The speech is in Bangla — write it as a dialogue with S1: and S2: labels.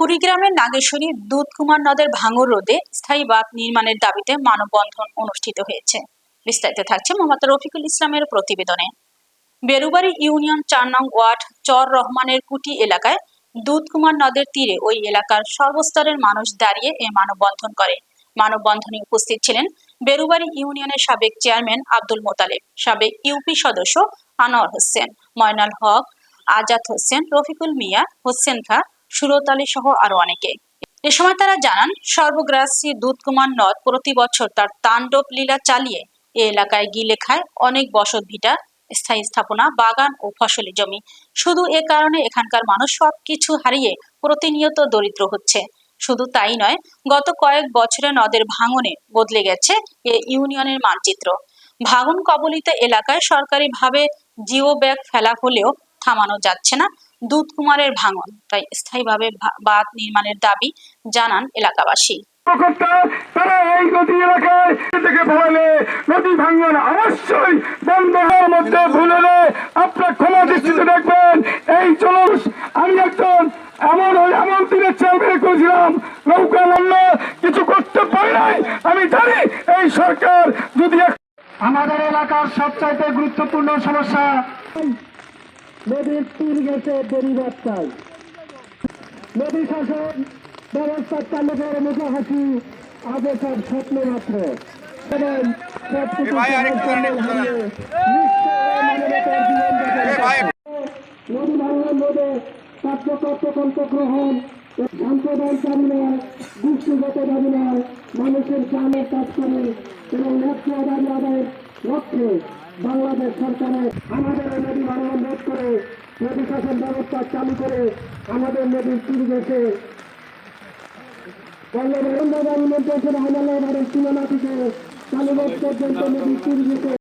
S1: কুড়িগ্রামের নাগেশ্বরী দুধকুমার নদের ভাঙর রোধে স্থায়ী বাঁধ নির্মাণের দাবিতে মানববন্ধন অনুষ্ঠিত হয়েছে। বিস্তারিত থাকছে মোহাম্মদ রফিকুল ইসলামের প্রতিবেদনে। বেরুবাড়ি ইউনিয়ন ৪ নং ওয়ার্ড চর রহমানের কুটি এলাকায় দুধকুমার নদের তীরে ওই এলাকার সর্বস্তরের মানুষ দাঁড়িয়ে এ মানববন্ধন করে। মানববন্ধনে উপস্থিত ছিলেন বেরুবাড়ি ইউনিয়নের সাবেক চেয়ারম্যান আব্দুল মোতালেব, সাবেক ইউপি সদস্য আনোয়ার হোসেন, ময়নাল হক, আজাদ হোসেন, রফিকুল মিয়া, হোসেন খা, সুরত আলী সহ আরো অনেকে। এ সময় তারা জানান, সর্বগ্রাসী দুধকুমার নদ প্রতি বছর তার তাণ্ডব লীলা চালিয়ে এ এলাকায় গিলে খায় অনেক বসত ভিটা, স্থায়ী স্থাপনা, বাগান ও ফসলি জমি। শুধু এ কারণে এখানকার মানুষ সবকিছু হারিয়ে প্রতিনিয়ত দরিদ্র হচ্ছে। শুধু তাই নয়, গত কয়েক বছরে নদের ভাঙনে বদলে গেছে এ ইউনিয়নের মানচিত্র। ভাঙন কবলিত এলাকায় সরকারিভাবে জিও ব্যাগ ফেলা হলেও থামানো যাচ্ছে না দুধকুমারের ভাঙন, তাই স্থায়ীভাবে বাঁধ নির্মাণের দাবি জানান এলাকাবাসী।
S2: তারা এই নদী এলাকায় থেকে বলে নদী ভাঙন অবশ্যই বন্ধ হওয়ার মধ্যে ভুল হলে আপনার ক্ষমা দৃষ্টিতে দেখবেন। এই চলুন, আমি একজন এমন দিনের চেয়ারম্যান করেছিলাম, নৌকা নামলে কিছু করতে পারি নাই। আমি জানি এই সরকার যদি আমাদের এলাকার সবচাইতে গুরুত্বপূর্ণ সমস্যা নদীর তীর গেছে বেরিবাদ চাই। নদী শাসন ব্যবস্থা চালু করে মুখে হাসি আগে সব স্বপ্ন মাত্র। নদী ভাঙনের মধ্যে প্রকল্প গ্রহণ সাম্প্রদায়িক দাবি নয়, দৃষ্টিগত দাবি নয়, মানুষের প্রাণের কাজ করে এবং ন্যায্য দাবি আদায়ের লক্ষ্যে বাংলাদেশ সরকারের আমাদের নদী ভাঙন রোধ করে নদী শাসন ব্যবস্থা চালু করে আমাদের নদীর তীর গেছে পল্লব রবীন্দ্র নির্দেশন হামলার তুলনা থেকে চালু পর্যন্ত নদীর তীর গেছে।